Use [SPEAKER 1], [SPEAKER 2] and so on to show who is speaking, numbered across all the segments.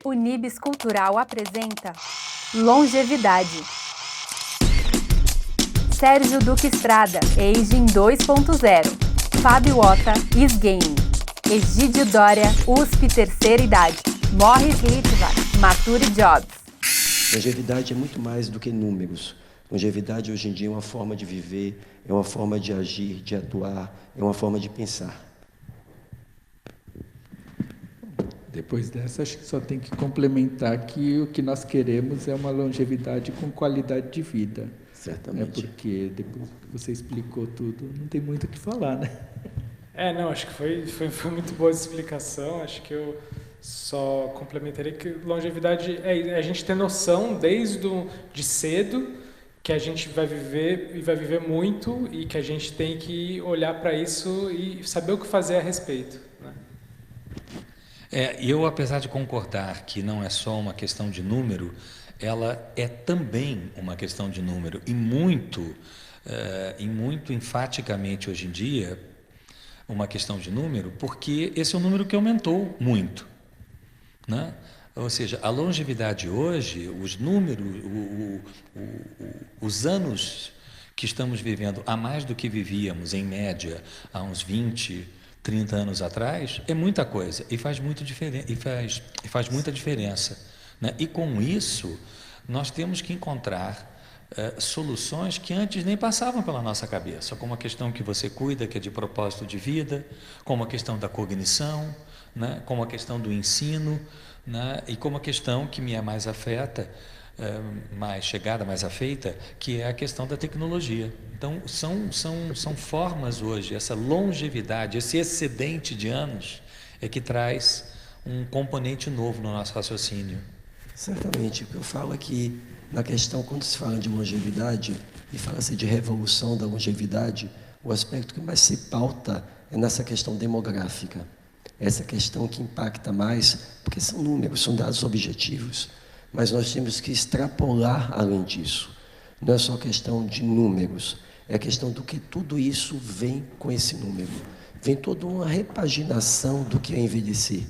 [SPEAKER 1] O Nibis Cultural apresenta Longevidade. Sérgio Duque Estrada, Aging 2.0. Fábio Ota, Isgame. Egídio Dória, USP Terceira Idade. Morris Litvak, Mature Jobs.
[SPEAKER 2] Longevidade é muito mais do que números. Longevidade hoje em dia é uma forma de viver, é uma forma de agir, de atuar, é uma forma de pensar.
[SPEAKER 3] Depois dessa, acho que só tem que complementar que o que nós queremos é uma longevidade com qualidade de vida.
[SPEAKER 2] Certamente.
[SPEAKER 3] Porque depois que você explicou tudo, não tem muito o que falar, né?
[SPEAKER 4] Não, acho que foi muito boa essa explicação. Acho que eu só complementaria que longevidade é a gente ter noção de cedo que a gente vai viver e vai viver muito e que a gente tem que olhar para isso e saber o que fazer a respeito, né?
[SPEAKER 5] Eu, apesar de concordar que não é só uma questão de número, ela é também uma questão de número e muito enfaticamente hoje em dia uma questão de número, porque esse é um número que aumentou muito, né? Ou seja, a longevidade hoje, os números, os anos que estamos vivendo a mais do que vivíamos em média há uns 20, 30 anos atrás, é muita coisa e faz muita diferença, né? E com isso nós temos que encontrar soluções que antes nem passavam pela nossa cabeça, como a questão que você cuida, que é de propósito de vida, como a questão da cognição, né? Como a questão do ensino, né? E como a questão que me é mais afeta, mais chegada, mais afeita, que é a questão da tecnologia. Então, são formas hoje, essa longevidade, esse excedente de anos, é que traz um componente novo no nosso raciocínio.
[SPEAKER 2] Certamente. O que eu falo é que, na questão, quando se fala de longevidade, e fala-se de revolução da longevidade, o aspecto que mais se pauta é nessa questão demográfica. Essa questão que impacta mais, porque são números, são dados objetivos, mas nós temos que extrapolar além disso. Não é só questão de números, é a questão do que tudo isso vem com esse número. Vem toda uma repaginação do que é envelhecer.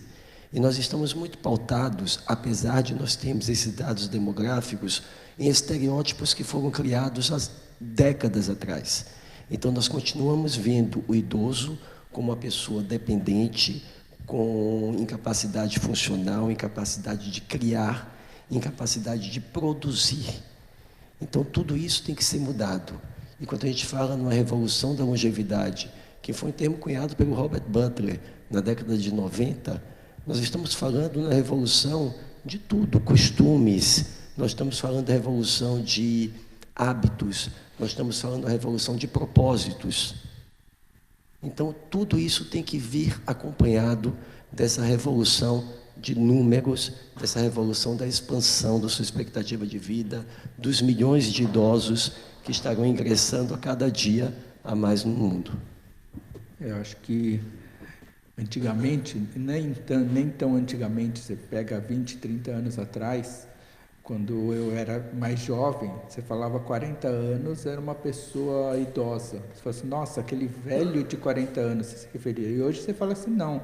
[SPEAKER 2] E nós estamos muito pautados, apesar de nós termos esses dados demográficos, em estereótipos que foram criados há décadas atrás. Então, nós continuamos vendo o idoso como uma pessoa dependente, com incapacidade funcional, incapacidade de criar, incapacidade de produzir. Então, tudo isso tem que ser mudado. E quando a gente fala numa revolução da longevidade, que foi um termo cunhado pelo Robert Butler na década de 90, nós estamos falando na revolução de tudo, costumes, nós estamos falando da revolução de hábitos, nós estamos falando da revolução de propósitos. Então, tudo isso tem que vir acompanhado dessa revolução de números, dessa revolução da expansão da sua expectativa de vida, dos milhões de idosos que estarão ingressando a cada dia a mais no mundo.
[SPEAKER 3] Eu acho que antigamente, nem tão antigamente, você pega 20, 30 anos atrás, quando eu era mais jovem, você falava 40 anos, era uma pessoa idosa. Você fala assim, nossa, aquele velho de 40 anos, você se referia. E hoje você fala assim, não,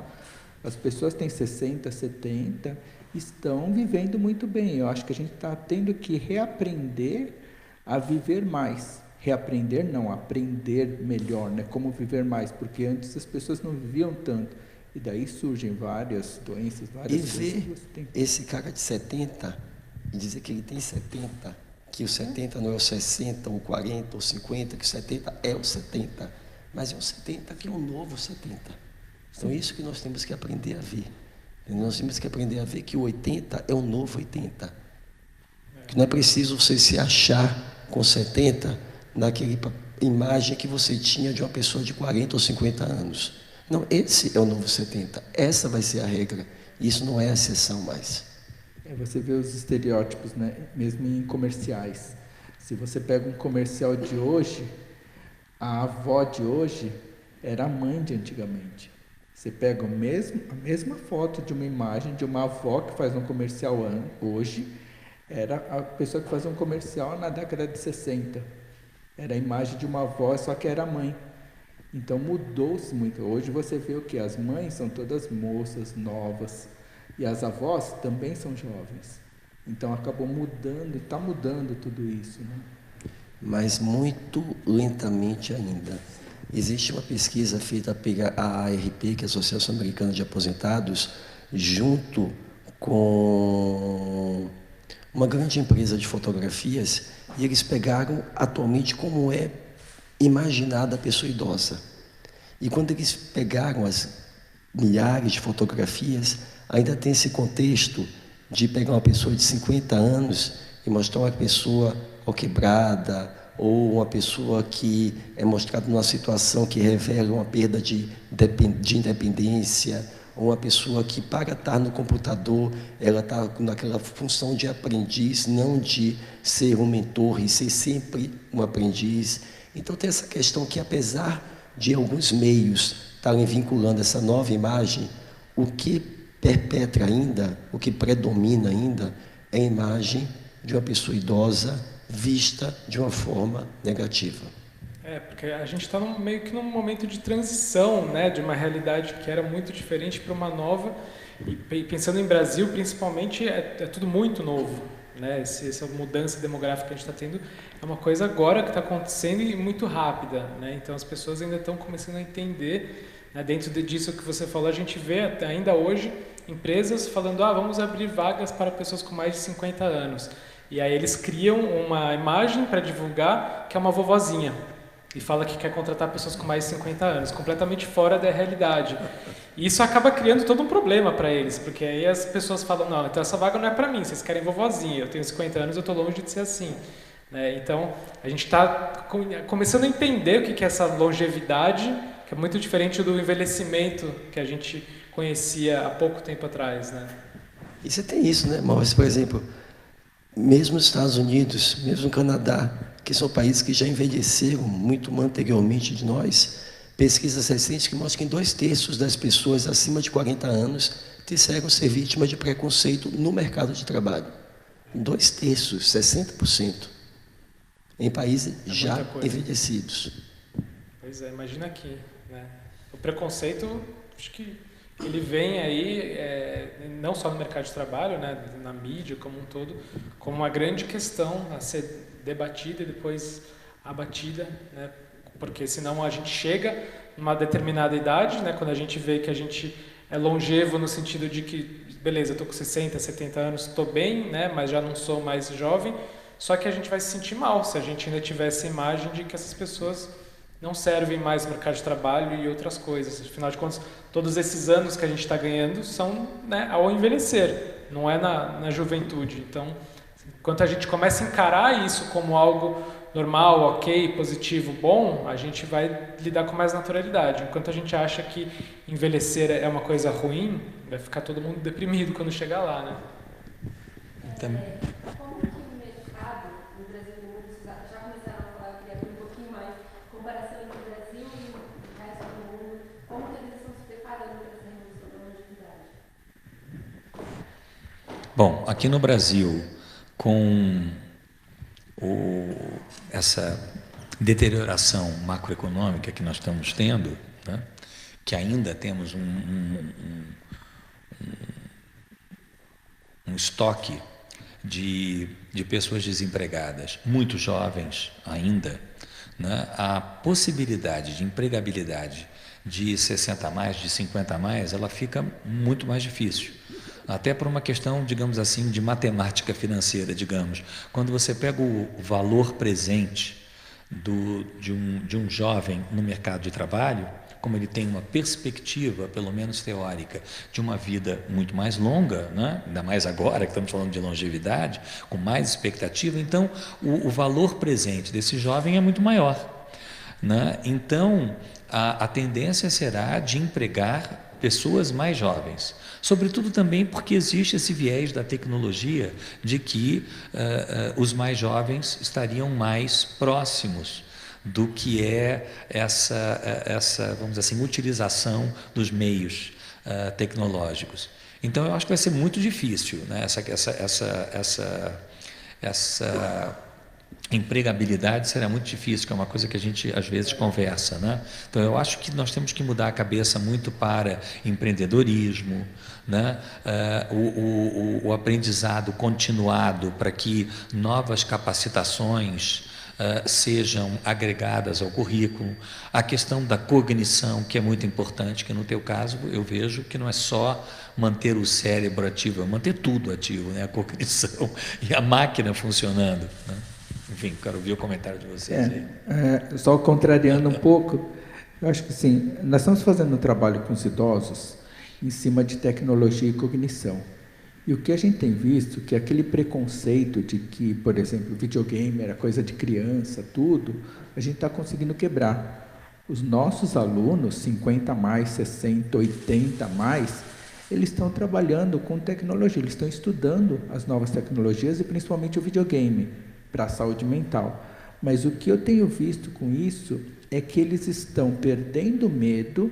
[SPEAKER 3] as pessoas têm 60, 70, estão vivendo muito bem. Eu acho que a gente está tendo que reaprender a viver mais. Reaprender não, aprender melhor, né? Como viver mais, porque antes as pessoas não viviam tanto. E daí surgem várias doenças, várias coisas.
[SPEAKER 2] E ver esse cara de 70 e dizer que ele tem 70, que o 70 não é o 60, ou 40, ou 50, que o 70 é o 70, mas é o 70 que é o novo 70. Então, isso que nós temos que aprender a ver. Nós temos que aprender a ver que o 80 é o novo 80. Que não é preciso você se achar com 70 naquela imagem que você tinha de uma pessoa de 40 ou 50 anos. Não, esse é o novo 70. Essa vai ser a regra. Isso não é a exceção mais.
[SPEAKER 3] Você vê os estereótipos, né? Mesmo em comerciais. Se você pega um comercial de hoje, a avó de hoje era a mãe de antigamente. Você pega a mesma foto de uma imagem de uma avó que faz um comercial hoje, era a pessoa que fazia um comercial na década de 60. Era a imagem de uma avó, só que era a mãe. Então mudou-se muito. Hoje você vê o que? As mães são todas moças, novas, E as avós também são jovens. Então acabou mudando, e está mudando tudo isso, né?
[SPEAKER 2] Mas muito lentamente ainda. Existe uma pesquisa feita pela AARP, que é a Associação Americana de Aposentados, junto com uma grande empresa de fotografias, e eles pegaram atualmente como é imaginada a pessoa idosa. E quando eles pegaram as milhares de fotografias, ainda tem esse contexto de pegar uma pessoa de 50 anos e mostrar uma pessoa ou quebrada, ou uma pessoa que é mostrada numa situação que revela uma perda de independência, ou uma pessoa que, para estar no computador, ela está naquela função de aprendiz, não de ser um mentor, e ser sempre um aprendiz. Então tem essa questão que, apesar de alguns meios estarem vinculando essa nova imagem, o que perpetra ainda, o que predomina ainda, é a imagem de uma pessoa idosa vista de uma forma negativa.
[SPEAKER 4] Porque a gente está meio que num momento de transição, né, de uma realidade que era muito diferente para uma nova, e pensando em Brasil, principalmente, é tudo muito novo, né? Essa mudança demográfica que a gente está tendo é uma coisa agora que está acontecendo e muito rápida, né? Então as pessoas ainda estão começando a entender, né? Dentro disso que você falou, a gente vê ainda hoje empresas falando, vamos abrir vagas para pessoas com mais de 50 anos. E aí eles criam uma imagem para divulgar que é uma vovozinha e fala que quer contratar pessoas com mais de 50 anos, completamente fora da realidade. E isso acaba criando todo um problema para eles, porque aí as pessoas falam, não, então essa vaga não é para mim, vocês querem vovozinha, eu tenho 50 anos, eu estou longe de ser assim. Então, a gente está começando a entender o que é essa longevidade, que é muito diferente do envelhecimento que a gente conhecia há pouco tempo atrás, né?
[SPEAKER 2] E você tem isso, né, Maurício? Por exemplo, mesmo nos Estados Unidos, mesmo no Canadá, que são países que já envelheceram muito anteriormente de nós, pesquisas recentes que mostram que 2/3 das pessoas acima de 40 anos disseram ser vítimas de preconceito no mercado de trabalho. 2/3, 60%, em países já envelhecidos.
[SPEAKER 4] Pois é, imagina aqui, né? O preconceito, acho que ele vem aí, não só no mercado de trabalho, né, na mídia como um todo, como uma grande questão a ser debatida e depois abatida, né, porque senão a gente chega numa determinada idade, né, quando a gente vê que a gente é longevo no sentido de que, beleza, eu estou com 60, 70 anos, estou bem, né, mas já não sou mais jovem, só que a gente vai se sentir mal se a gente ainda tiver essa imagem de que essas pessoas não servem mais no mercado de trabalho e outras coisas. Afinal de contas, todos esses anos que a gente está ganhando são, né, ao envelhecer, não é na juventude. Então, enquanto a gente começa a encarar isso como algo normal, ok, positivo, bom, a gente vai lidar com mais naturalidade. Enquanto a gente acha que envelhecer é uma coisa ruim, vai ficar todo mundo deprimido quando chegar lá, né?
[SPEAKER 5] Então...
[SPEAKER 6] Como que o mercado no Brasil e no mundo, já começaram a falar, eu queria abrir um pouquinho mais, comparação entre o Brasil e o resto do mundo, como que eles estão se preparando para essa revolução da longevidade?
[SPEAKER 5] Bom, aqui no Brasil, com essa deterioração macroeconômica que nós estamos tendo, né, que ainda temos um estoque de pessoas desempregadas, muito jovens ainda, né, a possibilidade de empregabilidade de 60 a mais, de 50 a mais, ela fica muito mais difícil. Até por uma questão, digamos assim, de matemática financeira, digamos. Quando você pega o valor presente de um jovem no mercado de trabalho, como ele tem uma perspectiva, pelo menos teórica, de uma vida muito mais longa, né? Ainda mais agora que estamos falando de longevidade, com mais expectativa, então o valor presente desse jovem é muito maior, né? Então, a tendência será de empregar pessoas mais jovens, sobretudo também porque existe esse viés da tecnologia de que os mais jovens estariam mais próximos do que é essa vamos dizer assim, utilização dos meios tecnológicos. Então, eu acho que vai ser muito difícil, né, essa empregabilidade será muito difícil, que é uma coisa que a gente às vezes conversa, né? Então eu acho que nós temos que mudar a cabeça muito para empreendedorismo, né? O aprendizado continuado para que novas capacitações sejam agregadas ao currículo, a questão da cognição, que é muito importante, que no teu caso eu vejo que não é só manter o cérebro ativo, é manter tudo ativo, né? A cognição e a máquina funcionando, né? Enfim, quero ouvir o comentário de vocês aí.
[SPEAKER 3] Só contrariando um pouco, eu acho que sim, nós estamos fazendo um trabalho com os idosos em cima de tecnologia e cognição. E o que a gente tem visto, que aquele preconceito de que, por exemplo, videogame era coisa de criança, tudo, a gente está conseguindo quebrar. Os nossos alunos, 50 mais, 60, 80 mais, eles estão trabalhando com tecnologia, eles estão estudando as novas tecnologias e principalmente o videogame para a saúde mental. Mas o que eu tenho visto com isso é que eles estão perdendo medo,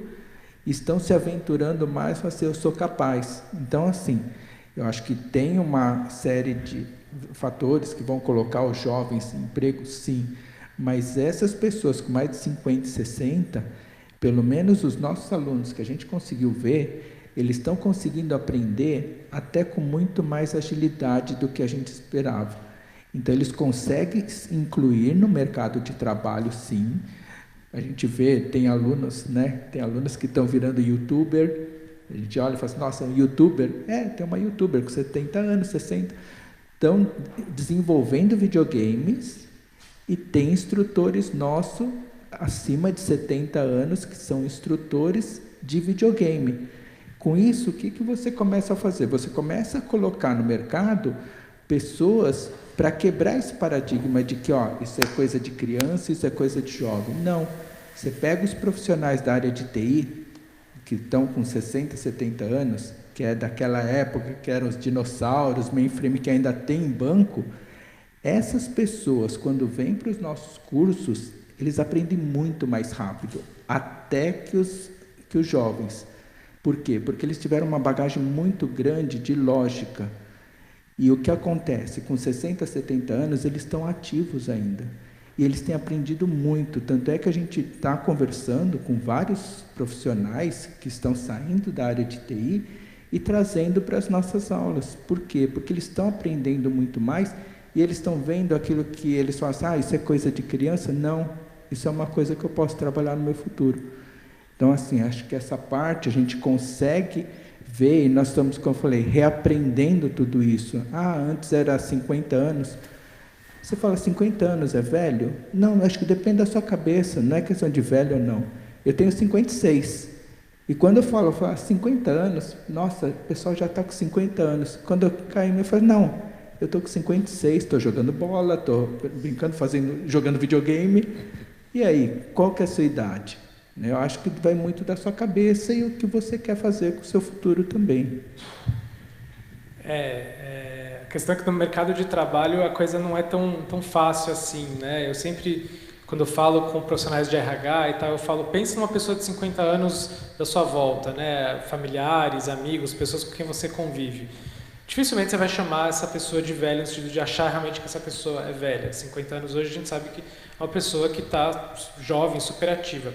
[SPEAKER 3] estão se aventurando mais para ser eu sou capaz. Então, assim, eu acho que tem uma série de fatores que vão colocar os jovens em emprego, sim, mas essas pessoas com mais de 50 e 60, pelo menos os nossos alunos que a gente conseguiu ver, eles estão conseguindo aprender até com muito mais agilidade do que a gente esperava. Então, eles conseguem incluir no mercado de trabalho, sim. A gente vê, tem alunos, né? Tem alunos que estão virando youtuber. A gente olha e fala assim, nossa, um youtuber? Tem uma youtuber com 70 anos, 60. Estão desenvolvendo videogames e tem instrutores nossos acima de 70 anos que são instrutores de videogame. Com isso, o que você começa a fazer? Você começa a colocar no mercado pessoas para quebrar esse paradigma de que isso é coisa de criança, isso é coisa de jovem. Não. Você pega os profissionais da área de TI, que estão com 60, 70 anos, que é daquela época que eram os dinossauros, mainframe que ainda tem em banco, essas pessoas, quando vêm para os nossos cursos, eles aprendem muito mais rápido, até que os jovens. Por quê? Porque eles tiveram uma bagagem muito grande de lógica. E o que acontece? Com 60, 70 anos, eles estão ativos ainda. E eles têm aprendido muito. Tanto é que a gente está conversando com vários profissionais que estão saindo da área de TI e trazendo para as nossas aulas. Por quê? Porque eles estão aprendendo muito mais e eles estão vendo aquilo que eles falam assim, isso é coisa de criança? Não, isso é uma coisa que eu posso trabalhar no meu futuro. Então, assim, acho que essa parte a gente consegue ver, e nós estamos, como eu falei, reaprendendo tudo isso. Antes era 50 anos. Você fala, 50 anos é velho? Não, acho que depende da sua cabeça, não é questão de velho ou não. Eu tenho 56. E quando eu falo 50 anos, nossa, o pessoal já está com 50 anos. Quando eu caio, eu falo, não, eu estou com 56, estou jogando bola, estou brincando, jogando videogame. E aí, qual que é a sua idade? Eu acho que vai muito da sua cabeça e o que você quer fazer com o seu futuro também.
[SPEAKER 4] A questão é que no mercado de trabalho a coisa não é tão fácil assim, né? Eu sempre, quando eu falo com profissionais de RH e tal, eu falo, pense numa pessoa de 50 anos da sua volta, né? Familiares, amigos, pessoas com quem você convive. Dificilmente você vai chamar essa pessoa de velha no sentido de achar realmente que essa pessoa é velha. 50 anos hoje a gente sabe que é uma pessoa que está jovem, super ativa.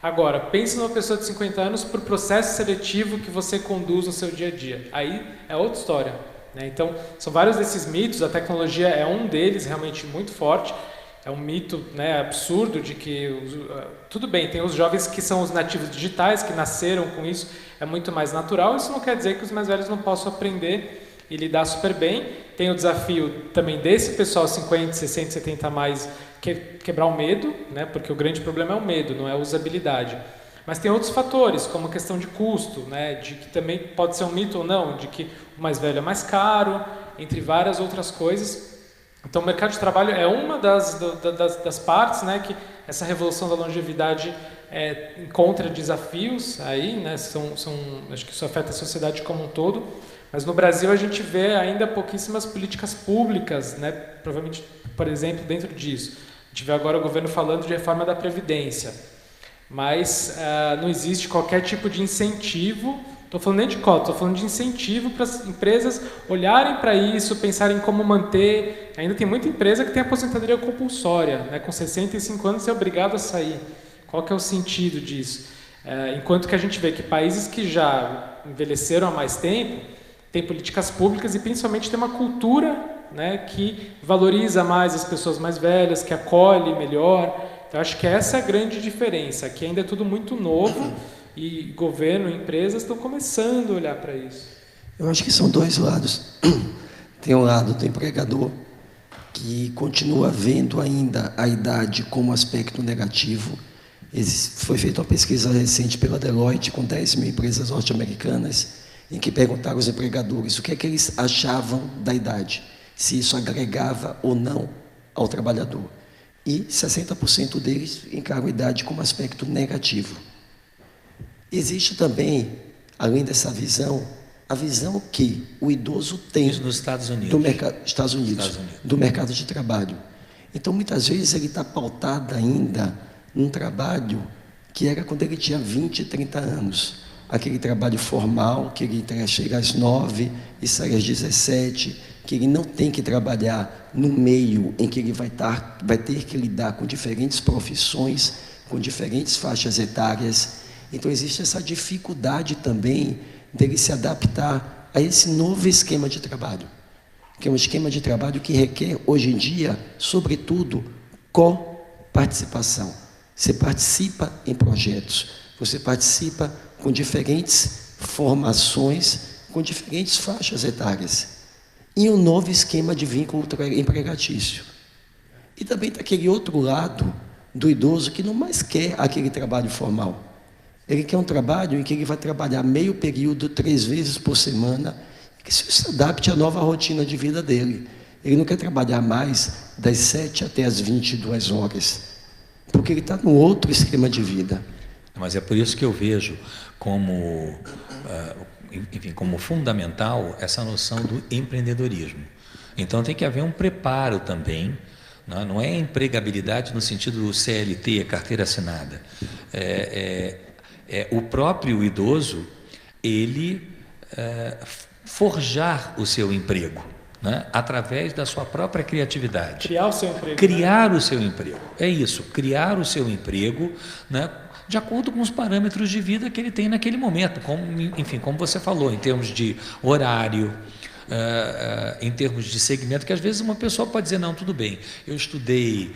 [SPEAKER 4] Agora, pense numa pessoa de 50 anos para o processo seletivo que você conduz no seu dia a dia. Aí é outra história, né? Então, são vários desses mitos, a tecnologia é um deles, realmente muito forte. É um mito, né, absurdo de que... tudo bem, tem os jovens que são os nativos digitais, que nasceram com isso, é muito mais natural. Isso não quer dizer que os mais velhos não possam aprender e lidar super bem. Tem o desafio também desse pessoal 50, 60, 70 a mais, quebrar o medo, né? Porque o grande problema é o medo, não é a usabilidade. Mas tem outros fatores, como a questão de custo, né? De que também pode ser um mito ou não, de que o mais velho é mais caro, entre várias outras coisas. Então, o mercado de trabalho é uma das partes, né? Que essa revolução da longevidade encontra desafios aí, né? Acho que isso afeta a sociedade como um todo. Mas no Brasil a gente vê ainda pouquíssimas políticas públicas, né? Provavelmente, por exemplo, dentro disso. A gente vê agora o governo falando de reforma da Previdência, mas não existe qualquer tipo de incentivo Estou falando nem de cota, estou falando de incentivo para as empresas olharem para isso, pensarem como manter. Ainda tem muita empresa que tem aposentadoria compulsória, né? Com 65 anos você é obrigado a sair. Qual que é o sentido disso? Enquanto que a gente vê que países que já envelheceram há mais tempo têm políticas públicas e principalmente tem uma cultura, né, que valoriza mais as pessoas mais velhas, que acolhe melhor. Então acho que essa é a grande diferença. Aqui ainda é tudo muito novo. E governo e empresas estão começando a olhar para isso.
[SPEAKER 2] Eu acho que são dois lados. Tem um lado do empregador, que continua vendo ainda a idade como aspecto negativo. Foi feita uma pesquisa recente pela Deloitte com 10 mil empresas norte-americanas, em que perguntaram aos empregadores o que é que eles achavam da idade, se isso agregava ou não ao trabalhador. E 60% deles encaram a idade como aspecto negativo. Existe também, além dessa visão, a visão que o idoso tem
[SPEAKER 5] nos Estados Unidos.
[SPEAKER 2] Estados Unidos, do mercado de trabalho. Então, muitas vezes, ele está pautado ainda num trabalho que era quando ele tinha 20, 30 anos. Aquele trabalho formal, que ele chega às 9 e sai às 17, que ele não tem que trabalhar no meio em que ele vai ter que lidar com diferentes profissões, com diferentes faixas etárias. Então, existe essa dificuldade também dele se adaptar a esse novo esquema de trabalho, que é um esquema de trabalho que requer, hoje em dia, sobretudo, coparticipação. Você participa em projetos, você participa com diferentes formações, com diferentes faixas etárias, e um novo esquema de vínculo empregatício. E também tem aquele outro lado do idoso que não mais quer aquele trabalho formal. Ele quer um trabalho em que ele vai trabalhar meio período, 3 vezes por semana, que se adapte à nova rotina de vida dele. Ele não quer trabalhar mais das 7 até as 22 horas, porque ele está num outro esquema de vida.
[SPEAKER 5] Mas é por isso que eu vejo como, como fundamental essa noção do empreendedorismo. Então tem que haver um preparo também. Não é empregabilidade no sentido do CLT, carteira assinada. O próprio idoso, ele forjar o seu emprego, né, através da sua própria criatividade.
[SPEAKER 4] Criar o seu emprego.
[SPEAKER 5] Criar, né, o seu emprego. É isso, criar o seu emprego, né, de acordo com os parâmetros de vida que ele tem naquele momento, como você falou, em termos de horário, em termos de segmento, que às vezes uma pessoa pode dizer, não, tudo bem, eu estudei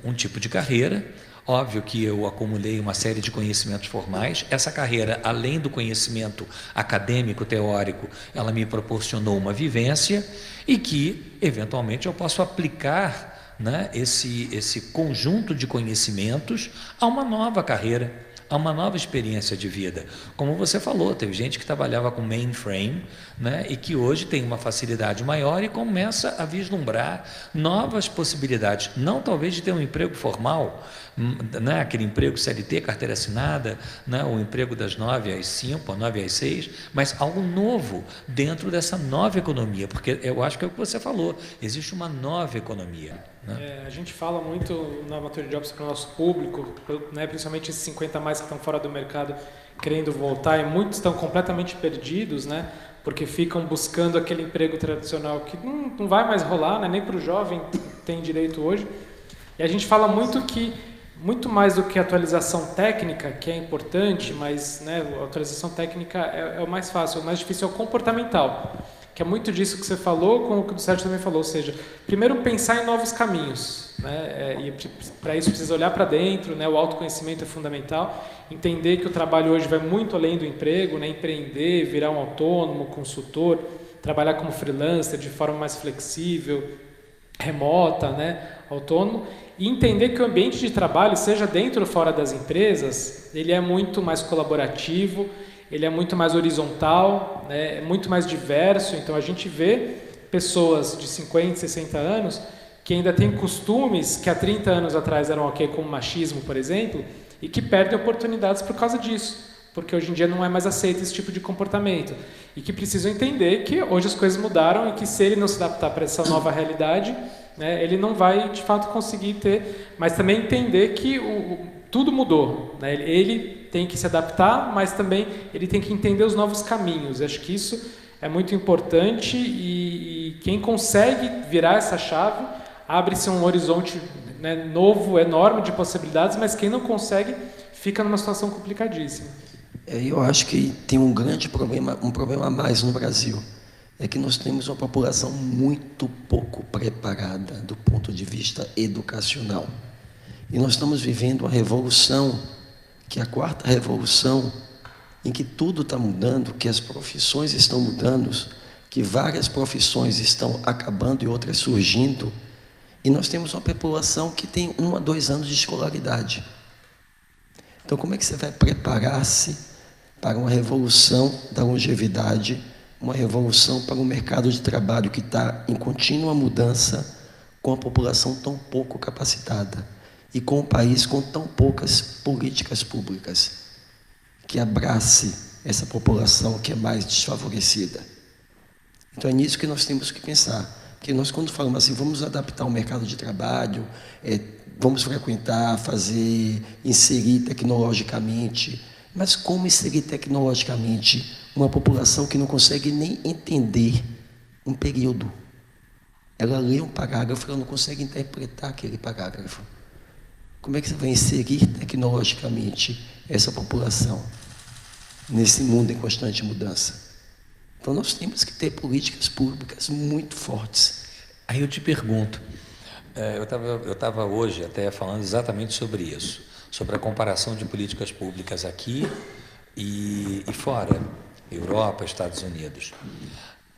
[SPEAKER 5] um tipo de carreira. Óbvio que eu acumulei uma série de conhecimentos formais. Essa carreira, além do conhecimento acadêmico, teórico, ela me proporcionou uma vivência e que, eventualmente, eu posso aplicar, né, esse conjunto de conhecimentos a uma nova carreira, a uma nova experiência de vida. Como você falou, teve gente que trabalhava com mainframe, né, e que hoje tem uma facilidade maior e começa a vislumbrar novas possibilidades, não talvez de ter um emprego formal, né, aquele emprego CLT, carteira assinada, né, o emprego das 9 às 5, 9 às 6, mas algo novo dentro dessa nova economia, porque eu acho que é o que você falou, existe uma nova economia. Né?
[SPEAKER 4] A gente fala muito na Mature Jobs para o nosso público, né, principalmente esses 50 mais que estão fora do mercado querendo voltar, e muitos estão completamente perdidos, né, porque ficam buscando aquele emprego tradicional que não vai mais rolar, né, nem para o jovem tem direito hoje. E a gente fala muito que, muito mais do que atualização técnica, que é importante, mas, né, a atualização técnica é o mais fácil, o mais difícil é o comportamental, que é muito disso que você falou, como o que o Sérgio também falou, ou seja, primeiro pensar em novos caminhos, né, e para isso precisa olhar para dentro, né, o autoconhecimento é fundamental, entender que o trabalho hoje vai muito além do emprego, né, empreender, virar um autônomo, consultor, trabalhar como freelancer de forma mais flexível, remota, né, autônomo, e entender que o ambiente de trabalho, seja dentro ou fora das empresas, ele é muito mais colaborativo, ele é muito mais horizontal, né, é muito mais diverso. Então a gente vê pessoas de 50, 60 anos que ainda têm costumes que há 30 anos atrás eram ok, como machismo, por exemplo, e que perdem oportunidades por causa disso, porque hoje em dia não é mais aceito esse tipo de comportamento, e que precisam entender que hoje as coisas mudaram e que se ele não se adaptar para essa nova realidade, né, ele não vai de fato conseguir ter, mas também entender que tudo mudou, né? Ele tem que se adaptar, mas também ele tem que entender os novos caminhos. Acho que isso é muito importante e quem consegue virar essa chave, abre-se um horizonte, né, novo, enorme de possibilidades, mas quem não consegue fica numa situação complicadíssima.
[SPEAKER 2] Eu acho que tem um grande problema, um problema a mais no Brasil, é que nós temos uma população muito pouco preparada do ponto de vista educacional. E nós estamos vivendo uma revolução, que é a quarta revolução, em que tudo está mudando, que as profissões estão mudando, que várias profissões estão acabando e outras surgindo, e nós temos uma população que tem 1 a 2 anos de escolaridade. Então, como é que você vai preparar-se para uma revolução da longevidade, uma revolução para um mercado de trabalho que está em contínua mudança, com a população tão pouco capacitada e com um país com tão poucas políticas públicas que abrace essa população que é mais desfavorecida? Então é nisso que nós temos que pensar, porque nós, quando falamos assim, vamos adaptar o mercado de trabalho, vamos frequentar, fazer, inserir tecnologicamente, mas como inserir tecnologicamente uma população que não consegue nem entender um período? Ela lê um parágrafo, ela não consegue interpretar aquele parágrafo. Como é que você vai inserir tecnologicamente essa população nesse mundo em constante mudança? Então nós temos que ter políticas públicas muito fortes.
[SPEAKER 5] Aí eu te pergunto, eu estava hoje até falando exatamente sobre isso, sobre a comparação de políticas públicas aqui e fora, Europa, Estados Unidos.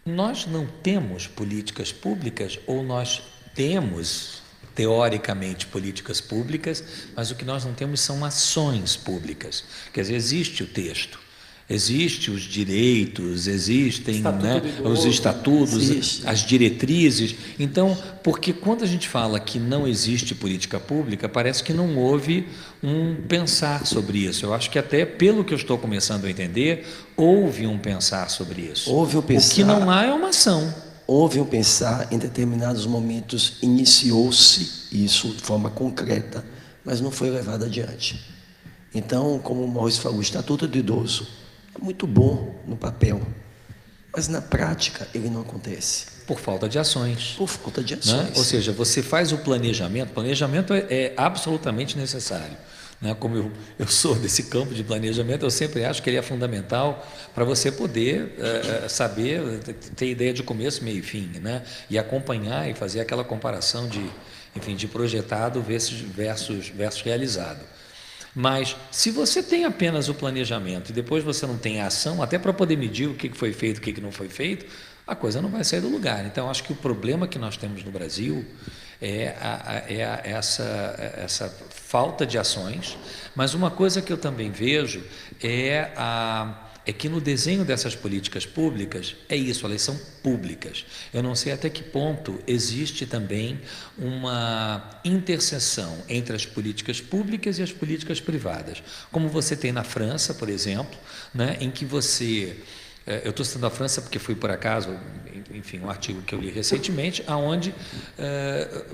[SPEAKER 5] Nós não temos políticas públicas, ou nós temos, teoricamente, políticas públicas, mas o que nós não temos são ações públicas. Quer dizer, existe o texto, existem os direitos, existem, né, os estatutos, as diretrizes. Então, porque quando a gente fala que não existe política pública, parece que não houve um pensar sobre isso. Eu acho que até, pelo que eu estou começando a entender, houve um pensar sobre isso.
[SPEAKER 2] Houve um pensar.
[SPEAKER 5] O que não há é uma ação.
[SPEAKER 2] Houve um pensar, em determinados momentos iniciou-se isso de forma concreta, mas não foi levado adiante. Então, como o Maurício falou, o Estatuto do Idoso é muito bom no papel, mas na prática ele não acontece.
[SPEAKER 5] Por falta de ações.
[SPEAKER 2] Por falta de ações.
[SPEAKER 5] Né? Ou seja, você faz o planejamento é absolutamente necessário. Né? Como eu sou desse campo de planejamento, eu sempre acho que ele é fundamental para você poder saber, ter ideia de começo, meio e fim, né? E acompanhar e fazer aquela comparação de projetado versus realizado. Mas, se você tem apenas o planejamento e depois você não tem a ação, até para poder medir o que foi feito, o que não foi feito, a coisa não vai sair do lugar. Então, acho que o problema que nós temos no Brasil é essa falta de ações, mas uma coisa que eu também vejo é que no desenho dessas políticas públicas, é isso, elas são públicas. Eu não sei até que ponto existe também uma interseção entre as políticas públicas e as políticas privadas. Como você tem na França, por exemplo, né, em que você... Eu estou citando a França porque foi, por acaso, enfim, um artigo que eu li recentemente, onde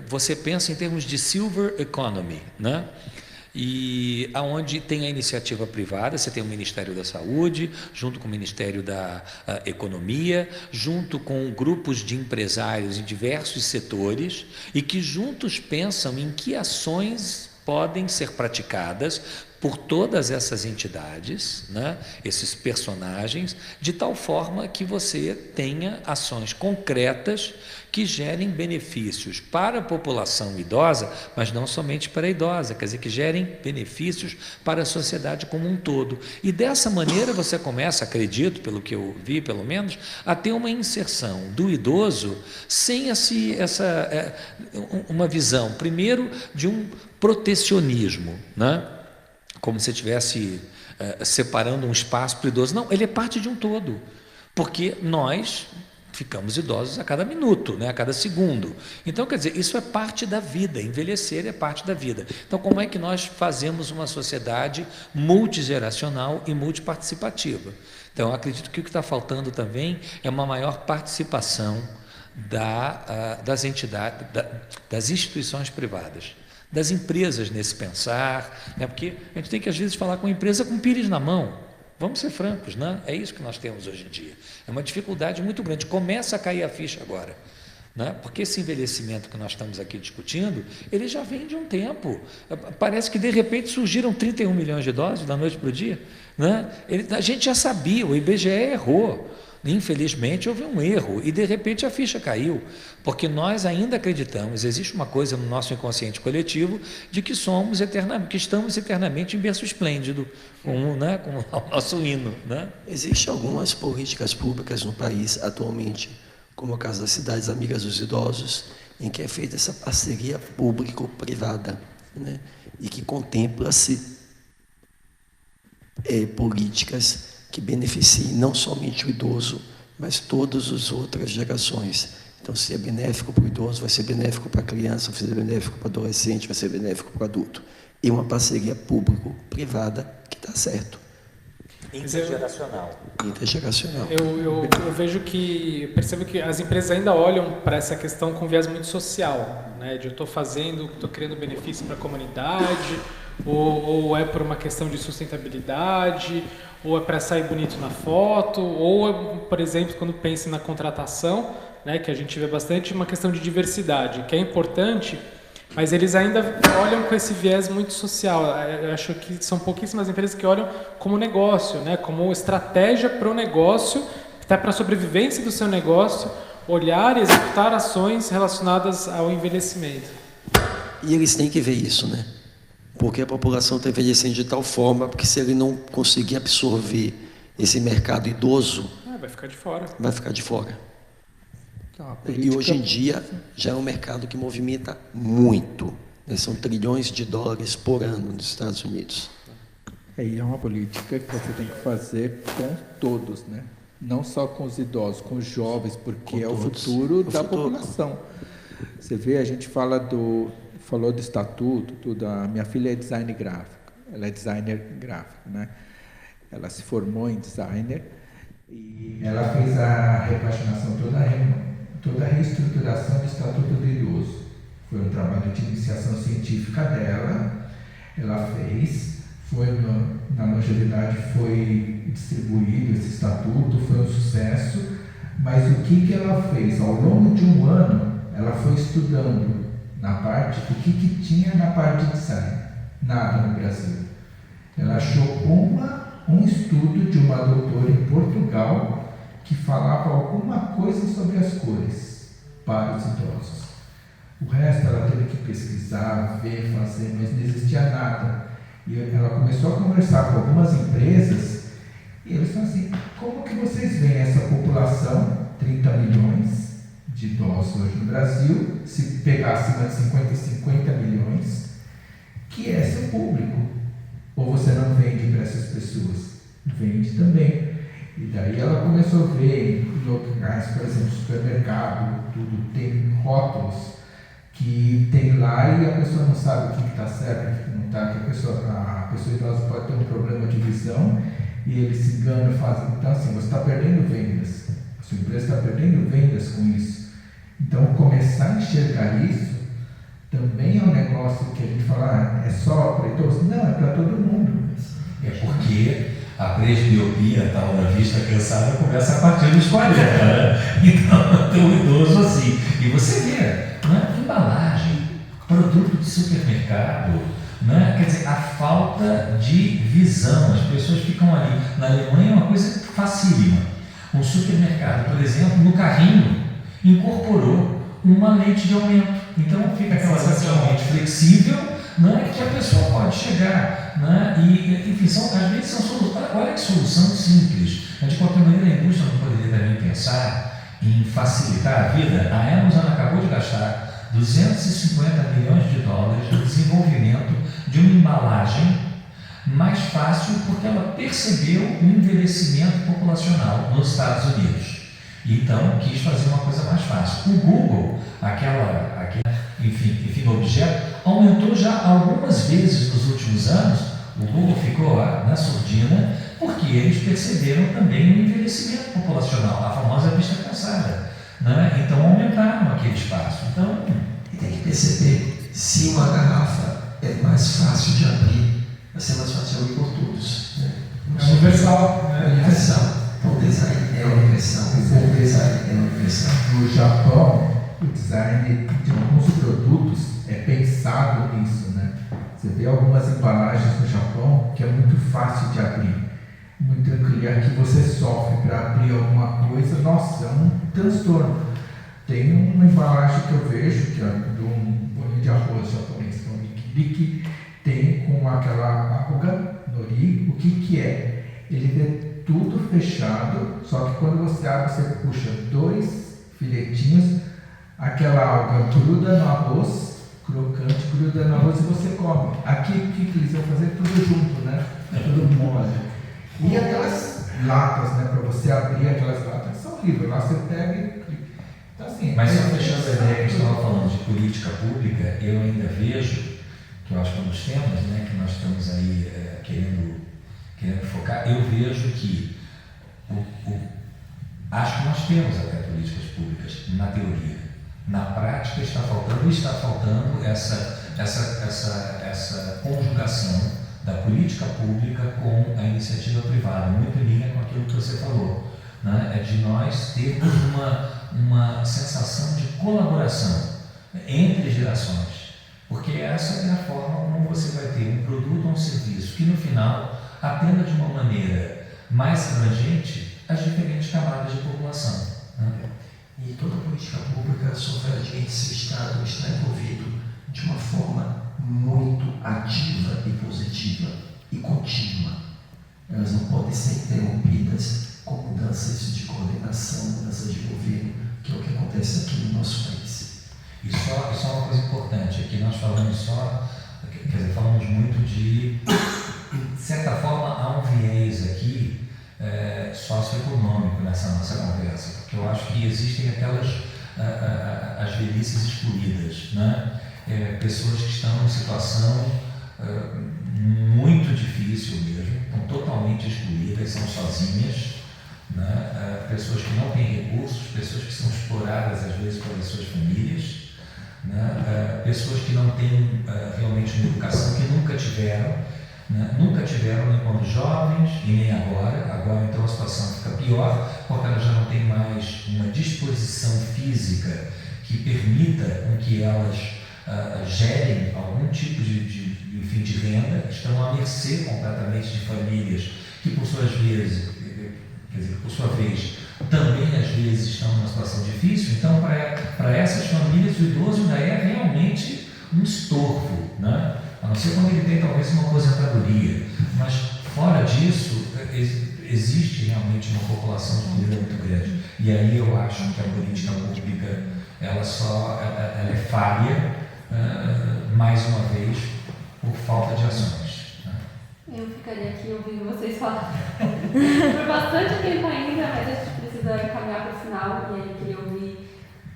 [SPEAKER 5] você pensa em termos de silver economy, né? E aonde tem a iniciativa privada, você tem o Ministério da Saúde, junto com o Ministério da Economia, junto com grupos de empresários em diversos setores, e que juntos pensam em que ações podem ser praticadas por todas essas entidades, né, esses personagens, de tal forma que você tenha ações concretas que gerem benefícios para a população idosa, mas não somente para a idosa, quer dizer, que gerem benefícios para a sociedade como um todo. E dessa maneira você começa, acredito, pelo que eu vi pelo menos, a ter uma inserção do idoso sem uma visão, primeiro, de um protecionismo, né? Como se estivesse separando um espaço para o idoso. Não, ele é parte de um todo, porque nós ficamos idosos a cada minuto, né, a cada segundo. Então, quer dizer, isso é parte da vida, envelhecer é parte da vida. Então, como é que nós fazemos uma sociedade multigeracional e multiparticipativa? Então, eu acredito que o que está faltando também é uma maior participação das entidades, das instituições privadas, das empresas nesse pensar, né? Porque a gente tem que, às vezes, falar com a empresa com o pires na mão. Vamos ser francos, né? É isso que nós temos hoje em dia. É uma dificuldade muito grande. Começa a cair a ficha agora, né? Porque esse envelhecimento que nós estamos aqui discutindo, ele já vem de um tempo. Parece que, de repente, surgiram 31 milhões de idosos da noite para o dia, né? A gente já sabia, o IBGE errou. Infelizmente, houve um erro e, de repente, a ficha caiu, porque nós ainda acreditamos, existe uma coisa no nosso inconsciente coletivo, de que estamos eternamente em berço esplêndido, né, com o nosso hino. Né?
[SPEAKER 2] Existem algumas políticas públicas no país atualmente, como o caso das Cidades Amigas dos Idosos, em que é feita essa parceria público-privada, né, e que contempla-se políticas que beneficiem não somente o idoso, mas todas as outras gerações. Então, se é benéfico para o idoso, vai ser benéfico para a criança, vai ser benéfico para o adolescente, vai ser benéfico para o adulto. E uma parceria público-privada que está certo.
[SPEAKER 5] Intergeracional.
[SPEAKER 2] Intergeracional.
[SPEAKER 4] Eu percebo que as empresas ainda olham para essa questão com viés muito social, né? De eu estou criando benefício para a comunidade, ou é por uma questão de sustentabilidade, ou é para sair bonito na foto, ou, por exemplo, quando pensa na contratação, né, que a gente vê bastante, uma questão de diversidade, que é importante, mas eles ainda olham com esse viés muito social. Eu acho que são pouquíssimas empresas que olham como negócio, né, como estratégia para o negócio, até para a sobrevivência do seu negócio, olhar e executar ações relacionadas ao envelhecimento.
[SPEAKER 2] E eles têm que ver isso, né? Porque a população está envelhecendo de tal forma, porque se ele não conseguir absorver esse mercado idoso,
[SPEAKER 4] vai ficar de fora.
[SPEAKER 2] Vai ficar de fora.
[SPEAKER 3] Então,
[SPEAKER 2] E hoje em dia já é um mercado que movimenta muito, né? São trilhões de dólares por ano nos Estados Unidos.
[SPEAKER 3] E é uma política que você tem que fazer com todos, né? Não só com os idosos, com os jovens, porque é o futuro da população. Você vê, a gente falou do estatuto, a minha filha é design gráfico, ela é designer gráfico, né? Ela se formou em designer e ela fez a repaginação, toda a reestruturação do estatuto do idoso. Foi um trabalho de iniciação científica dela, ela fez, na longevidade foi distribuído esse estatuto, foi um sucesso, mas o que ela fez? Ao longo de um ano, ela foi estudando na parte, o que tinha na parte de design? Nada no Brasil. Ela achou um estudo de uma doutora em Portugal que falava alguma coisa sobre as cores para os idosos. O resto ela teve que pesquisar, ver, fazer, mas não existia nada. E ela começou a conversar com algumas empresas e eles falaram assim, como que vocês veem essa população, 30 milhões de idosos hoje no Brasil, se pegar acima de 50 milhões, que é seu público. Ou você não vende para essas pessoas? Vende também. E daí ela começou a ver em locais, por exemplo, supermercado, tudo tem rótulos que tem lá e a pessoa não sabe o que está certo, o que não está, que a pessoa idosa pode ter um problema de visão e eles se enganam e fazem. Então, assim, você está perdendo vendas, a sua empresa está perdendo vendas com isso. Então, começar a enxergar isso também é um negócio que a gente fala, é só para idosos? Não, é para todo mundo.
[SPEAKER 7] É porque a presbiopia, tal, na vista cansada, começa a partir dos 40, né? Então, tem um idoso assim. E você vê, né? Embalagem, produto de supermercado, né? Quer dizer, a falta de visão. As pessoas ficam ali. Na Alemanha é uma coisa facílima. Um supermercado, por exemplo, no carrinho, incorporou uma lente de aumento. Então, fica aquela sensacionalmente flexível, né, que a pessoa pode chegar, né, e, enfim, às vezes são soluções. Olha que solução simples. De qualquer maneira, a indústria não poderia também pensar em facilitar a vida. A Amazon acabou de gastar 250 milhões de dólares no desenvolvimento de uma embalagem mais fácil, porque ela percebeu o envelhecimento populacional nos Estados Unidos. Então, quis fazer uma coisa mais fácil. O Google, enfim, objeto, aumentou já algumas vezes nos últimos anos. O Google ficou na surdina, porque eles perceberam também o envelhecimento populacional, a famosa vista cansada, né? Então, aumentaram aquele espaço. Então,
[SPEAKER 2] e tem que perceber, se uma garrafa mais fácil de abrir, vai ser mais fácil de abrir por todos. Né?
[SPEAKER 8] É universal.
[SPEAKER 2] É universal. Então o design é universal. O design é universal.
[SPEAKER 3] No Japão, o design de alguns produtos é pensado nisso, né? Você vê algumas embalagens no Japão que é muito fácil de abrir. Muito clear, que você sofre para abrir alguma coisa, nossa, é um transtorno. Tem uma embalagem que eu vejo, que é de um bolinho de arroz japonês, que é um nigiri, que tem com aquela alga nori. O que é? Ele vê tudo fechado, só que quando você abre, você puxa 2 filetinhos, aquela alga gruda no arroz, crocante, gruda no arroz e você come. Aqui, o que eles vão fazer? Tudo junto, né? Tudo mole. E aquelas latas, né? Para você abrir aquelas latas, são horríveis. Lá você pega e clica. Então, assim,
[SPEAKER 7] mas só fechando a ideia que a gente estava falando de política pública, eu ainda vejo, que eu acho que é um dos temas, né, que nós estamos aí querendo focar, eu vejo que acho que nós temos até políticas públicas na teoria. Na prática está faltando essa conjugação da política pública com a iniciativa privada, muito em linha com aquilo que você falou, né? É de nós termos uma sensação de colaboração entre gerações, porque essa é a forma como você vai ter um produto ou um serviço que no final atenda de uma maneira mais abrangente as diferentes camadas de população, né?
[SPEAKER 2] E toda política pública sofre se o Estado está envolvido de uma forma muito ativa e positiva e contínua. Elas não podem ser interrompidas com mudanças de coordenação, mudanças de governo, que é o que acontece aqui no nosso país.
[SPEAKER 7] E só uma coisa importante, aqui nós falamos falamos muito de certa forma, há um viés aqui socioeconômico nessa nossa conversa, porque eu acho que existem aquelas as velhices excluídas, né? Pessoas que estão em situação muito difícil mesmo, estão totalmente excluídas, são sozinhas, né? Pessoas que não têm recursos, pessoas que são exploradas às vezes pelas suas famílias, né? Pessoas que não têm realmente uma educação, que nunca tiveram, né? Nunca tiveram nem quando jovens e nem agora. Agora então a situação fica pior, porque elas já não têm mais uma disposição física que permita com que elas gerem algum tipo de renda, estão à mercê completamente de famílias que por sua vez também às vezes estão numa situação difícil. Então para essas famílias o idoso ainda é realmente um estorvo, né? A não ser quando ele tem talvez uma aposentadoria, mas fora disso existe realmente uma população excluída muito grande. E aí eu acho que a política pública ela é falha, mais uma vez, por falta de ações, né?
[SPEAKER 6] Eu ficaria aqui ouvindo vocês falar por bastante tempo ainda, mas a gente precisa caminhar para o final, e aí eu queria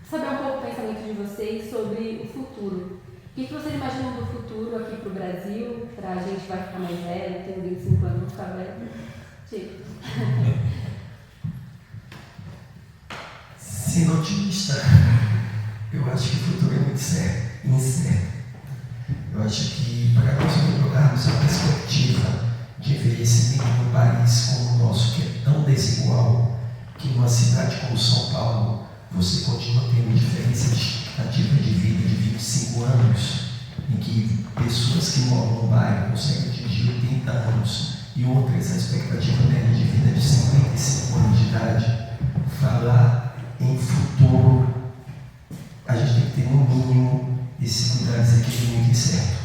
[SPEAKER 6] saber um pouco o pensamento de vocês sobre o futuro. O que vocês imaginam do futuro aqui para o Brasil? Para a gente vai ficar mais velho, tenho 25 anos, vou ficar velho. Tipo.
[SPEAKER 2] Sendo otimista, eu acho que o futuro é muito incerto. Eu acho que para nós melhorarmos a perspectiva de envelhecimento num país como o nosso, que é tão desigual, que numa cidade como São Paulo, você continua tendo diferença de expectativa de vida de 25 anos, em que pessoas que moram no bairro conseguem atingir 80 anos e outras a expectativa média de vida de 55 anos de idade. Falar em futuro, a gente tem que ter no mínimo esse cuidado, dizer que é muito incerto.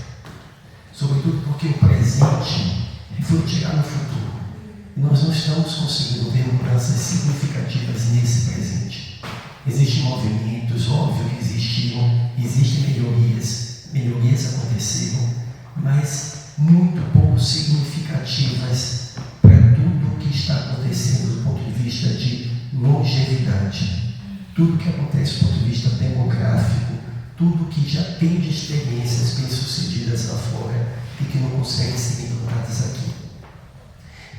[SPEAKER 2] Sobretudo porque o presente foi chegar no futuro. E nós não estamos conseguindo ver mudanças significativas nesse presente. Existem movimentos, óbvio que existem melhorias aconteceram, mas muito pouco significativas para tudo o que está acontecendo do ponto de vista de longevidade. Tudo que acontece do ponto de vista demográfico, tudo que já tem de experiências bem-sucedidas lá fora e que não conseguem ser implantadas aqui.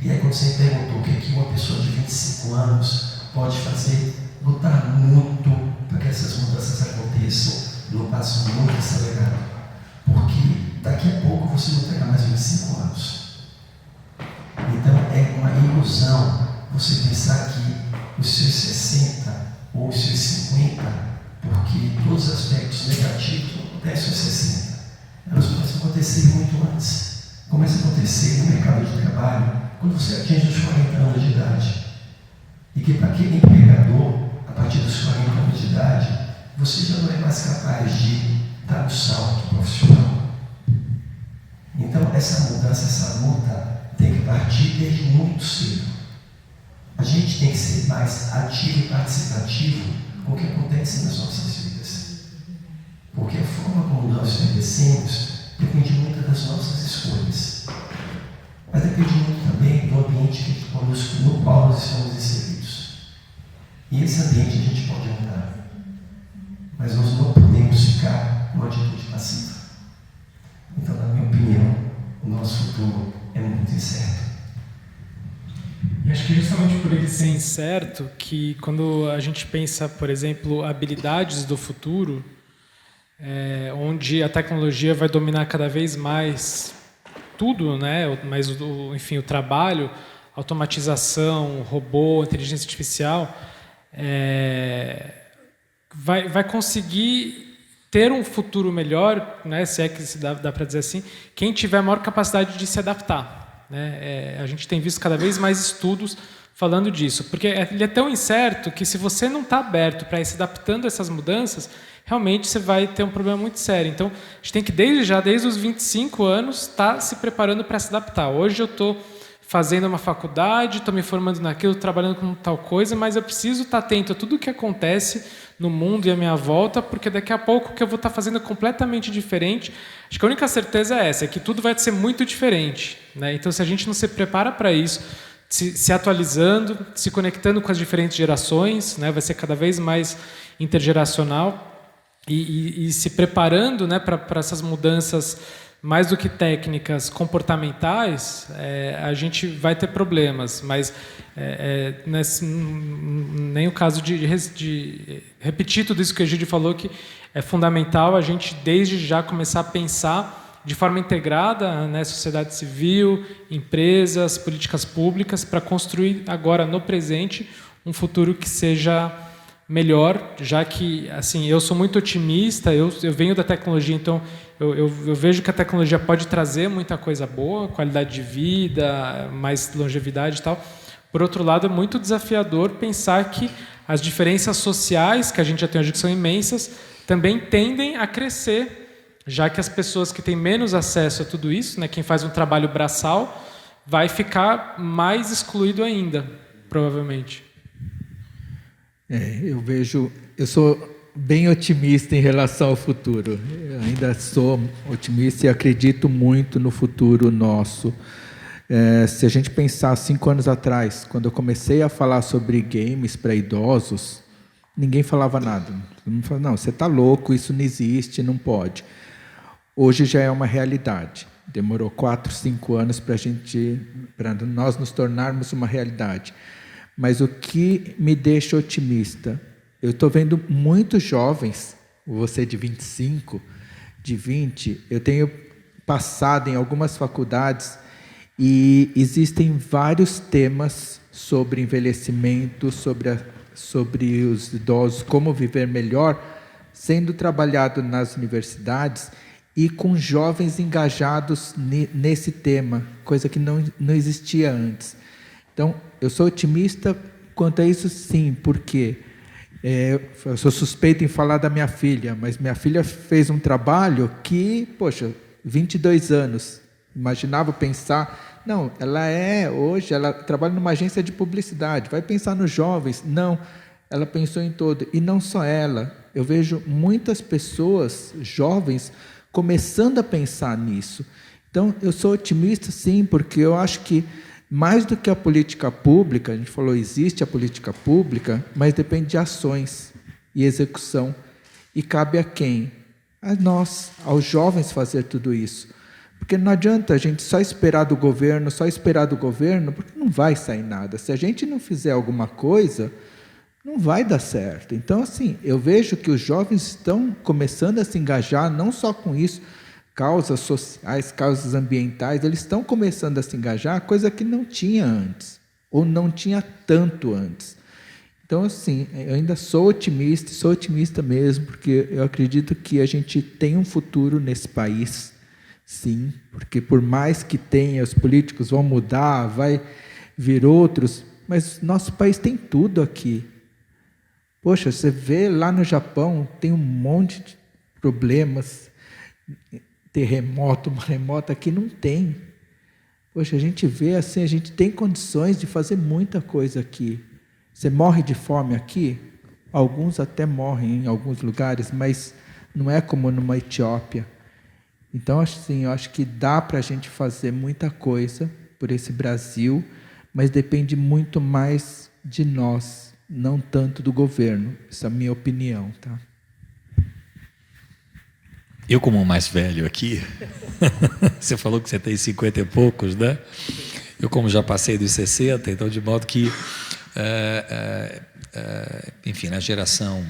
[SPEAKER 2] E aí quando você me perguntou o que uma pessoa de 25 anos pode fazer, lutar muito para que essas mudanças aconteçam num passo muito acelerado. Porque daqui a pouco a 5 anos. Então, é uma ilusão você pensar que os seus 60 ou os seus 50, porque todos os aspectos negativos não acontecem aos 60. Elas começam a acontecer muito antes. Começa a acontecer no mercado de trabalho quando você atinge os 40 anos de idade. E que para aquele empregador, a partir dos 40 anos de idade, você já não é mais capaz de dar um salto profissional. Então, essa mudança, essa luta, tem que partir desde muito cedo. A gente tem que ser mais ativo e participativo com o que acontece nas nossas vidas. Porque a forma como nós envelhecemos depende muito das nossas escolhas. Mas depende muito também do ambiente no qual nós estamos inseridos. E esse ambiente a gente pode mudar. Mas nós não podemos ficar numa atitude passiva. Então, na minha opinião, o nosso futuro é muito incerto.
[SPEAKER 4] E acho que justamente por ele ser incerto, que quando a gente pensa, por exemplo, habilidades do futuro, onde a tecnologia vai dominar cada vez mais tudo, né? Mas enfim, o trabalho, automatização, robô, inteligência artificial, vai conseguir ter um futuro melhor, né? Se é que se dá para dizer assim, quem tiver a maior capacidade de se adaptar, né? A gente tem visto cada vez mais estudos falando disso, porque ele é tão incerto que se você não está aberto para ir se adaptando a essas mudanças, realmente você vai ter um problema muito sério. Então, a gente tem que, desde os 25 anos, estar se preparando para se adaptar. Hoje eu estou fazendo uma faculdade, estou me formando naquilo, trabalhando com tal coisa, mas eu preciso estar atento a tudo o que acontece no mundo e à minha volta, porque daqui a pouco o que eu vou estar fazendo é completamente diferente. Acho que a única certeza é essa, é que tudo vai ser muito diferente, né? Então, se a gente não se prepara para isso, se atualizando, se conectando com as diferentes gerações, né? Vai ser cada vez mais intergeracional, e se preparando, né, para essas mudanças mais do que técnicas, comportamentais, a gente vai ter problemas, mas nem o caso de repetir tudo isso que a Egídio falou, que é fundamental a gente desde já começar a pensar de forma integrada, né, sociedade civil, empresas, políticas públicas, para construir agora no presente um futuro que seja melhor, já que, assim, eu sou muito otimista, eu venho da tecnologia, então eu vejo que a tecnologia pode trazer muita coisa boa, qualidade de vida, mais longevidade e tal. Por outro lado, é muito desafiador pensar que as diferenças sociais, que a gente já tem hoje, que são imensas, também tendem a crescer, já que as pessoas que têm menos acesso a tudo isso, né, quem faz um trabalho braçal, vai ficar mais excluído ainda, provavelmente.
[SPEAKER 3] Eu sou bem otimista em relação ao futuro. Eu ainda sou otimista e acredito muito no futuro nosso. Se a gente pensar 5 anos atrás, quando eu comecei a falar sobre games para idosos, ninguém falava nada. Não, você está louco, isso não existe, não pode. Hoje já é uma realidade. Demorou 4, 5 anos para nós nos tornarmos uma realidade. Mas o que me deixa otimista, eu estou vendo muitos jovens, você de 25, de 20, eu tenho passado em algumas faculdades e existem vários temas sobre envelhecimento, sobre os idosos, como viver melhor, sendo trabalhado nas universidades e com jovens engajados nesse tema, coisa que não existia antes. Então, eu sou otimista quanto a isso, sim, porque eu sou suspeito em falar da minha filha, mas minha filha fez um trabalho que, 22 anos, imaginava pensar, não, hoje ela trabalha numa agência de publicidade, vai pensar nos jovens, não, ela pensou em todo, e não só ela, eu vejo muitas pessoas, jovens, começando a pensar nisso. Então, eu sou otimista, sim, porque eu acho que mais do que a política pública, a gente falou, existe a política pública, mas depende de ações e execução. E cabe a quem? A nós, aos jovens fazer tudo isso. Porque não adianta a gente só esperar do governo, porque não vai sair nada. Se a gente não fizer alguma coisa, não vai dar certo. Então, assim, eu vejo que os jovens estão começando a se engajar, não só com isso, causas sociais, causas ambientais, eles estão começando a se engajar, coisa que não tinha antes, ou não tinha tanto antes. Então, assim, eu ainda sou otimista mesmo, porque eu acredito que a gente tem um futuro nesse país, sim, porque por mais que tenha, os políticos vão mudar, vai vir outros, mas nosso país tem tudo aqui. Poxa, você vê lá no Japão, tem um monte de problemas, terremoto, maremoto, aqui não tem. Poxa, a gente vê assim, a gente tem condições de fazer muita coisa aqui. Você morre de fome aqui? Alguns até morrem em alguns lugares, mas não é como numa Etiópia. Então, assim, eu acho que dá para a gente fazer muita coisa por esse Brasil, mas depende muito mais de nós, não tanto do governo. Essa é a minha opinião, tá?
[SPEAKER 5] Eu, como o mais velho aqui, você falou que você tem 50 e poucos, né? Eu, como já passei dos 60, então, de modo que, enfim, na geração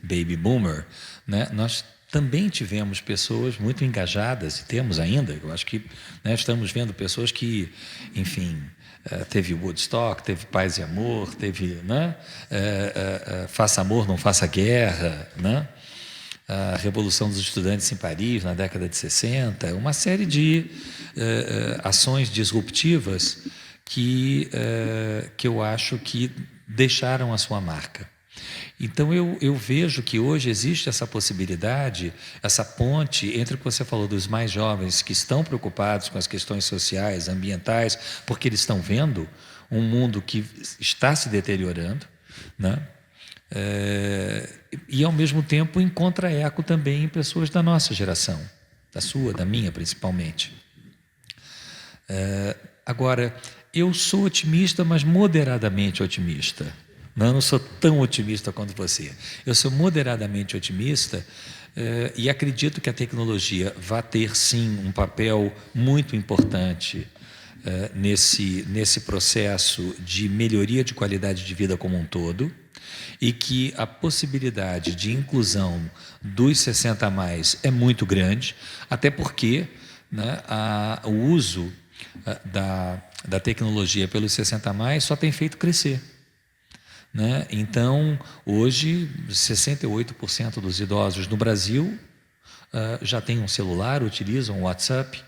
[SPEAKER 5] baby boomer, né, nós também tivemos pessoas muito engajadas, e temos ainda, eu acho que, né, estamos vendo pessoas que, enfim, teve Woodstock, teve Paz e Amor, teve, né, Faça Amor, Não Faça Guerra, né? A Revolução dos Estudantes em Paris, na década de 60, uma série de ações disruptivas que eu acho que deixaram a sua marca. Então, eu vejo que hoje existe essa possibilidade, essa ponte entre o que você falou dos mais jovens que estão preocupados com as questões sociais, ambientais, porque eles estão vendo um mundo que está se deteriorando, né? E, ao mesmo tempo, encontra eco também em pessoas da nossa geração, da sua, da minha, principalmente. Agora, eu sou otimista, mas moderadamente otimista. Eu não sou tão otimista quanto você. Eu sou moderadamente otimista e acredito que a tecnologia vai ter, sim, um papel muito importante nesse processo de melhoria de qualidade de vida como um todo, e que a possibilidade de inclusão dos 60 a mais é muito grande, até porque, né, o uso da tecnologia pelos 60 a mais só tem feito crescer, né? Então, hoje, 68% dos idosos no Brasil já têm um celular, utilizam o WhatsApp,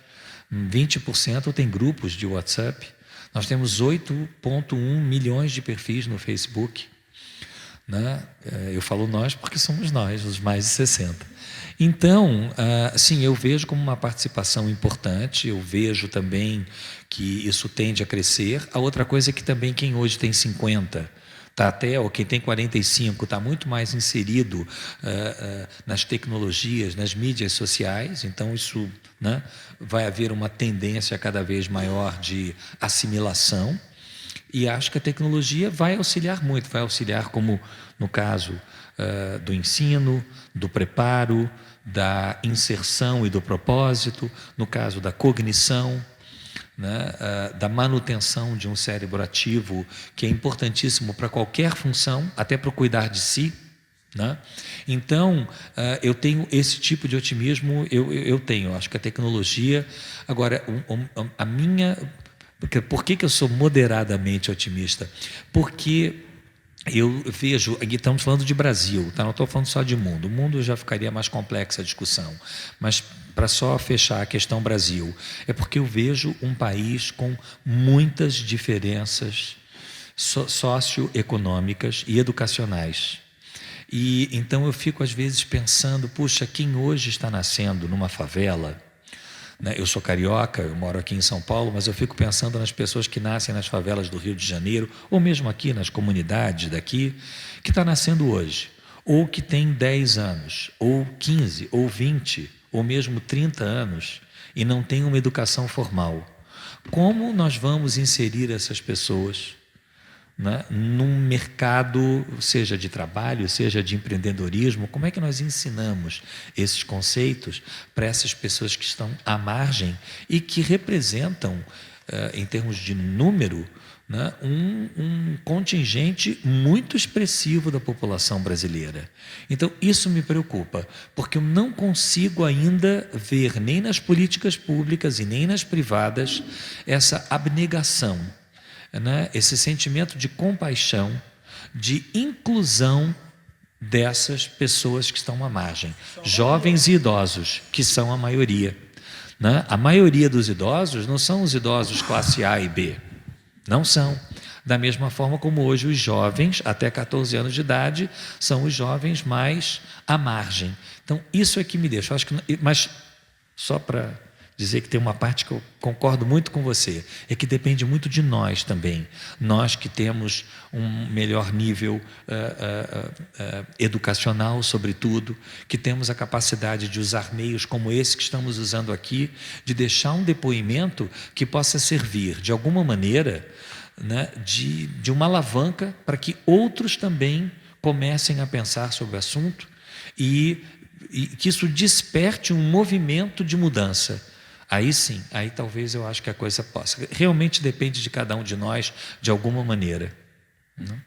[SPEAKER 5] 20% têm grupos de WhatsApp, nós temos 8,1 milhões de perfis no Facebook, né? Eu falo nós porque somos nós, os mais de 60. Então, sim, eu vejo como uma participação importante, eu vejo também que isso tende a crescer. A outra coisa é que também quem hoje tem 50, ou quem tem 45, está muito mais inserido nas tecnologias, nas mídias sociais, então isso, né, vai haver uma tendência cada vez maior de assimilação. E acho que a tecnologia vai auxiliar muito, vai auxiliar como no caso do ensino, do preparo, da inserção e do propósito, no caso da cognição, né, da manutenção de um cérebro ativo, que é importantíssimo para qualquer função, até para cuidar de si, né? Então, eu tenho esse tipo de otimismo, eu tenho, acho que a tecnologia... Agora, a minha... Por que eu sou moderadamente otimista? Porque eu vejo, aqui estamos falando de Brasil, tá? Não estou falando só de mundo. O mundo já ficaria mais complexa a discussão. Mas, para só fechar a questão Brasil, é porque eu vejo um país com muitas diferenças socioeconômicas e educacionais. E então eu fico, às vezes, pensando, puxa, quem hoje está nascendo numa favela... Eu sou carioca, eu moro aqui em São Paulo, mas eu fico pensando nas pessoas que nascem nas favelas do Rio de Janeiro, ou mesmo aqui nas comunidades daqui, que está nascendo hoje, ou que tem 10 anos, ou 15, ou 20, ou mesmo 30 anos, e não tem uma educação formal. Como nós vamos inserir essas pessoas, né, num mercado, seja de trabalho, seja de empreendedorismo? Como é que nós ensinamos esses conceitos para essas pessoas que estão à margem e que representam, em termos de número, né, um contingente muito expressivo da população brasileira. Então, isso me preocupa, porque eu não consigo ainda ver, nem nas políticas públicas e nem nas privadas, essa abnegação, né, esse sentimento de compaixão, de inclusão dessas pessoas que estão à margem, jovens e idosos, que são a maioria. Né? A maioria dos idosos não são os idosos classe A e B, não são. Da mesma forma como hoje os jovens, até 14 anos de idade, são os jovens mais à margem. Então, isso é que me deixa. Eu acho que, mas, só para dizer que tem uma parte que eu concordo muito com você, é que depende muito de nós também. Nós que temos um melhor nível educacional, sobretudo, que temos a capacidade de usar meios como esse que estamos usando aqui, de deixar um depoimento que possa servir, de alguma maneira, né, de uma alavanca para que outros também comecem a pensar sobre o assunto e que isso desperte um movimento de mudança. Aí sim, aí talvez eu acho que a coisa possa. Realmente depende de cada um de nós, de alguma maneira. Não?